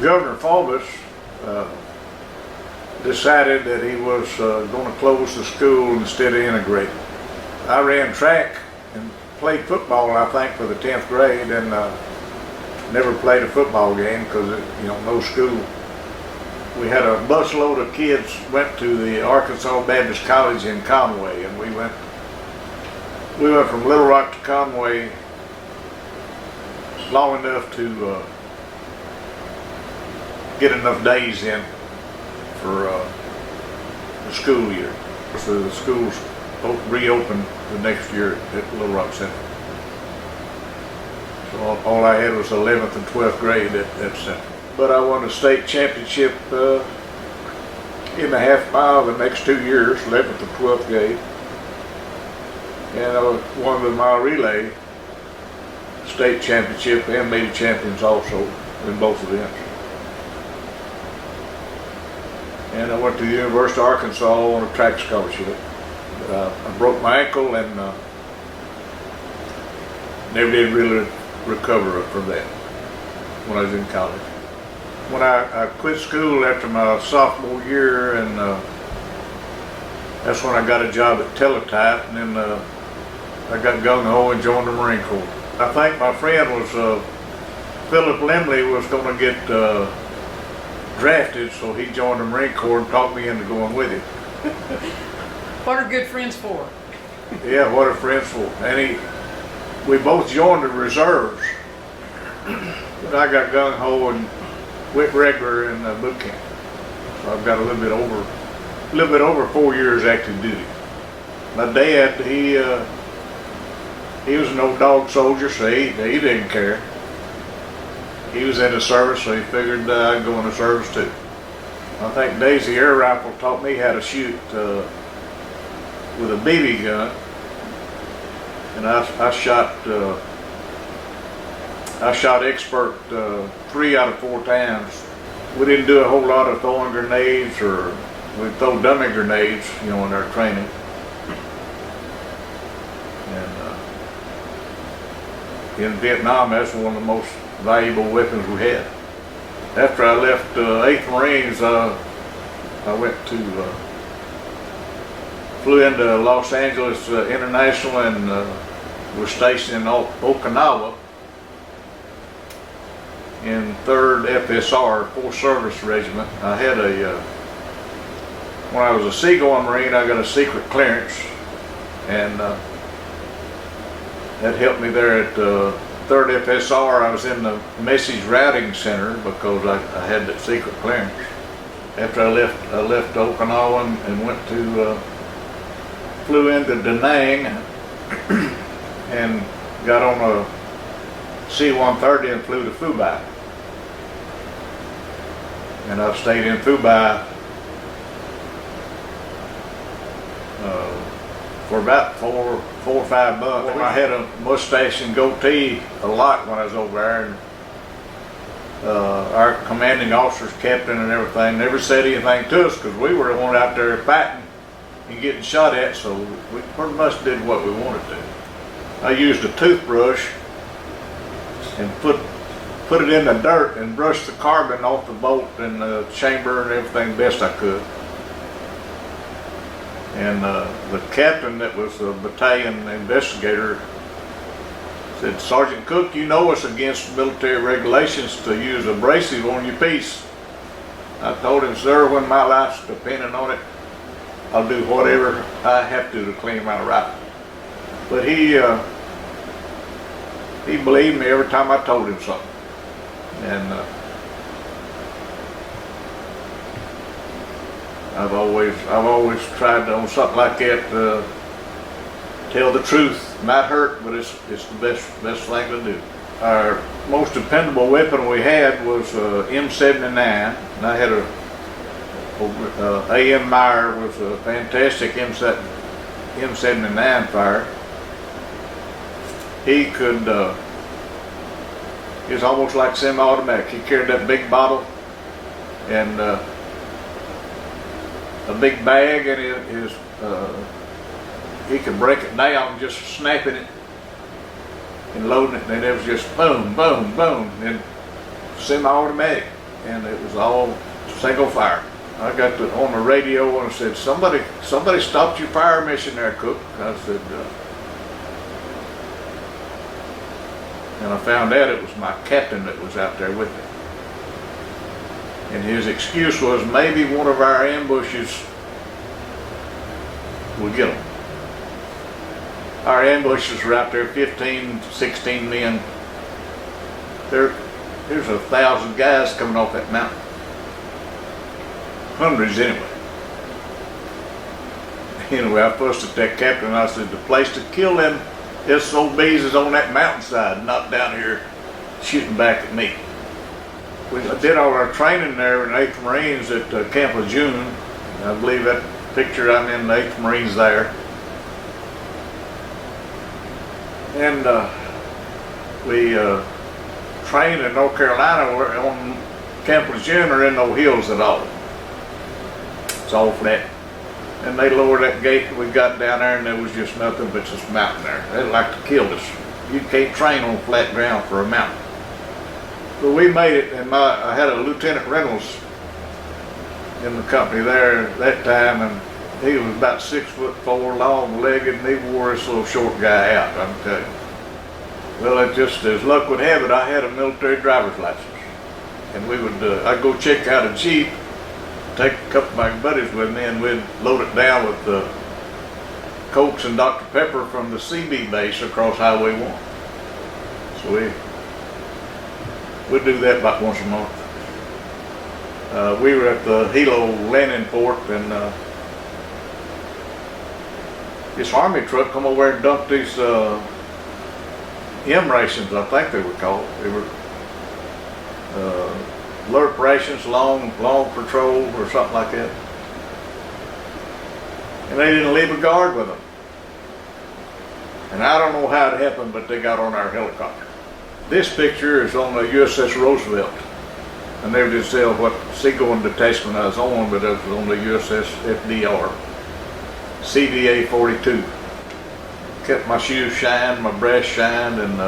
Governor Faubus decided that he was going to close the school instead of integrate. I ran track and played football, I think, for the 10th grade, and never played a football game because, no school. We had a busload of kids went to the Arkansas Baptist College in Conway, and we went from Little Rock to Conway long enough to get enough days in for the school year. So the schools reopened the next year at Little Rock Central. So all I had was 11th and 12th grade at Central. But I won a state championship in the half mile the next 2 years, 11th and 12th grade. And I won the mile relay state championship and made champions also in both events. And I went to the University of Arkansas on a track scholarship. I broke my ankle and never did really recover from that when I was in college. When I quit school after my sophomore year, and that's when I got a job at Teletype, and then I got gung-ho and joined the Marine Corps. I think my friend was, Philip Lemley was going to get drafted, so he joined the Marine Corps and talked me into going with him. What are good friends for? Yeah, what are friends for? And we both joined the reserves, but I got gung-ho and went regular in boot camp. So I've got a little bit over 4 years active duty. My dad, he was an old dog soldier, so he didn't care. He was in the service, so he figured I'd go in the service too. I think Daisy air rifle taught me how to shoot with a BB gun, and I shot expert 3 out of 4 times. We didn't do a whole lot of throwing grenades, or we'd throw dummy grenades, in our training. And in Vietnam, that's one of the most valuable weapons we had. After I left 8th Marines, I went to flew into Los Angeles International and was stationed in Okinawa in 3rd FSR, 4th Service Regiment. I had when I was a seagoing Marine, I got a secret clearance, and that helped me there at 3rd FSR. I was in the message routing center because I had that secret clearance. After I left Okinawa and went to flew into Da Nang and got on a C-130 and flew to Phu Bai. And I've stayed in Phu Bai for about four or 5 months. I had a mustache and goatee a lot when I was over there, and our commanding officers, captain and everything, never said anything to us because we were the one out there fighting and getting shot at, so we pretty much did what we wanted to. I used a toothbrush and put it in the dirt and brushed the carbon off the bolt and the chamber and everything best I could. And the captain that was the battalion investigator said, "Sergeant Cook, you know it's against military regulations to use abrasive on your piece." I told him, "Sir, when my life's depending on it, I'll do whatever I have to clean my rifle." But he believed me every time I told him something. And I've always tried to, on something like that, tell the truth. It might hurt, but it's the best thing to do. Our most dependable weapon we had was M79, and I had A.M. Meyer was a fantastic M79 fire. He could, he was almost like semi-automatic. He carried that big bottle and a big bag, and he could break it down just snapping it and loading it, and it was just boom, boom, boom, and semi-automatic. and it was all single fire. I got on the radio and said, somebody stopped your fire mission there, Cook. I said, and I found out it was my captain that was out there with me. And his excuse was maybe one of our ambushes would get them. Our ambushes were out there, 15, 16 men. There's 1,000 guys coming off that mountain. Hundreds anyway. Anyway, I fussed at that captain and I said, the place to kill them SOBs is on that mountainside, not down here shooting back at me. We did all our training there in the 8th Marines at Camp Lejeune. I believe that picture I'm in the 8th Marines there. And we trained in North Carolina on Camp Lejeune or in no hills at all. It's all flat. And they lowered that gate we got down there and there was just nothing but this mountain there. They'd like to kill us. You can't train on flat ground for a mountain. But we made it, and I had a Lieutenant Reynolds in the company there at that time, and he was about 6'4", long-legged, and he wore this little short guy out, I can tell you. Well, it just, as luck would have it, I had a military driver's license. And we would, I'd go check out a Jeep, take a couple of my buddies with me, and we'd load it down with Cokes and Dr. Pepper from the CB base across Highway 1. So we'd do that about once a month. We were at the Hilo landing port, and this Army truck come over and dumped these M rations, I think they were called. They were alert rations, long patrol or something like that. And they didn't leave a guard with them. And I don't know how it happened, but they got on our helicopter. This picture is on the USS Roosevelt. I never did say what seagoing detachment I was on, but it was on the USS FDR, CVA 42. Kept my shoes shined, my brass shined, and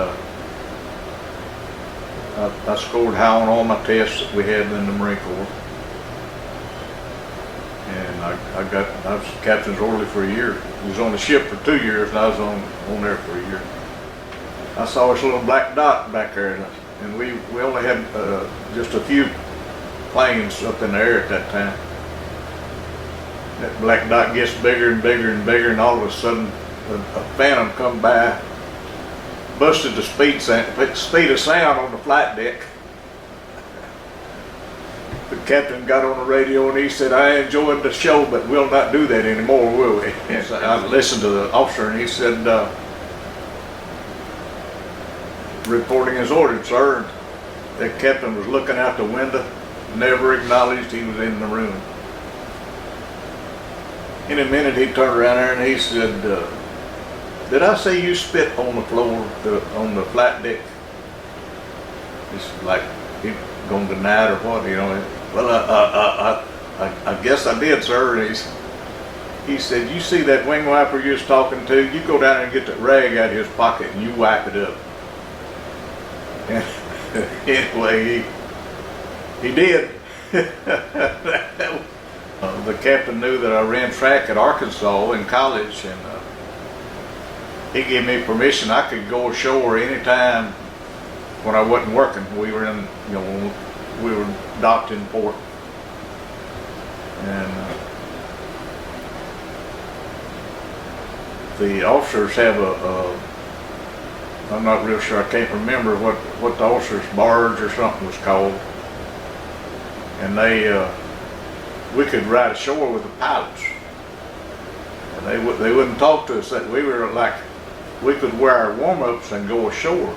I scored high on all my tests that we had in the Marine Corps. And I was captain's orderly for a year. I was on the ship for 2 years, and I was on there for a year. I saw this little black dot back there, and we only had just a few planes up in the air at that time. That black dot gets bigger and bigger and bigger, and all of a sudden a phantom come by, busted the speed of sound on the flight deck. The captain got on the radio and he said, "I enjoyed the show, but we'll not do that anymore, will we?" And so I listened to the officer and he said, "Reporting as ordered, sir." The captain was looking out the window, never acknowledged he was in the room. In a minute he turned around there and he said, "Did I say you spit on the floor, on the flight deck?" It's like he gonna deny it or what, you know. "Well, I guess I did, sir." And he said, "You see that wing wiper you was talking to? You go down there and get that rag out of his pocket and you wipe it up." And anyway, he did. The captain knew that I ran track at Arkansas in college, and he gave me permission. I could go ashore anytime when I wasn't working. We were in, we were docked in port, and the officers have I'm not real sure, I can't remember what the officer's barge or something was called, and we could ride ashore with the pilots, and they wouldn't talk to us. We were like, we could wear our warm-ups and go ashore,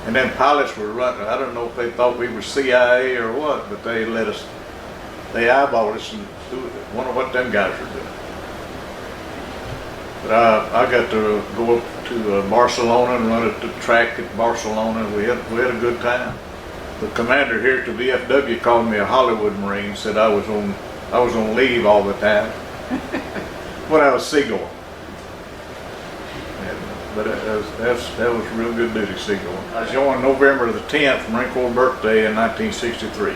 and then pilots were running. I don't know if they thought we were CIA or what, but they let us, they eyeballed us and wonder what them guys were doing. But I got to go up to Barcelona and run at the track at Barcelona. We had a good time. The commander here at the VFW called me a Hollywood Marine. Said I was on leave all the time when I was seagoing. But that was real good duty seagoing. I joined November the 10th, Marine Corps birthday in 1963.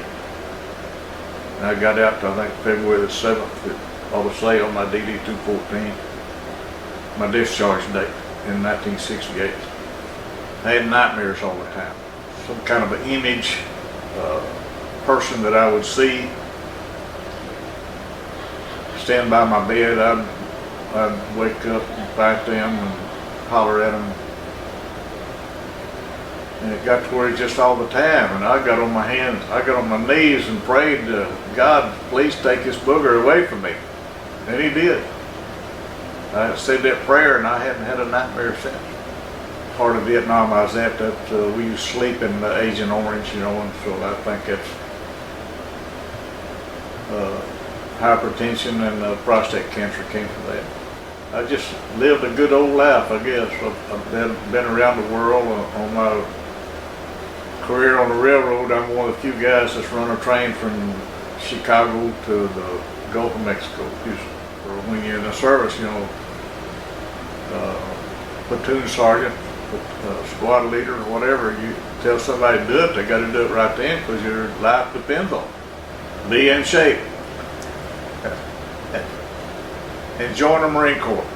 And I got out to, I think, February the 7th, I was say on my DD 214, my discharge date in 1968. I had nightmares all the time. Some kind of an image, person that I would see stand by my bed. I'd wake up and fight them and holler at them. And it got to where it just all the time, and I got on my hands, I got on my knees and prayed to God, please take this booger away from me. And he did. I said that prayer and I haven't had a nightmare since. Part of Vietnam I was at, that we used to sleep in Agent Orange, you know, and so I think that's hypertension and prostate cancer came from that. I just lived a good old life, I guess. I've been around the world on my career on the railroad. I'm one of the few guys that's run a train from Chicago to the Gulf of Mexico, Houston. When you're in the service, you know, platoon sergeant, squad leader, or whatever, you tell somebody to do it, they got to do it right then because your life depends on it. Be in shape. And join the Marine Corps.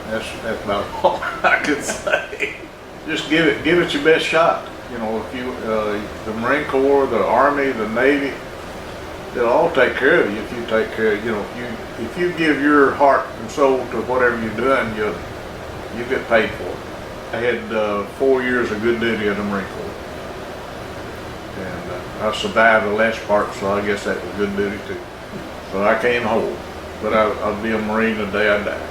That's about all I could say. Just give it your best shot. You know, if you the Marine Corps, the Army, the Navy, they'll all take care of you if you take care. You know, if you give your heart and soul to whatever you're doing, you get paid for it. I had 4 years of good duty in the Marine Corps, and I survived the last part, so I guess that was good duty too. So I came home, but I'll be a Marine the day I die.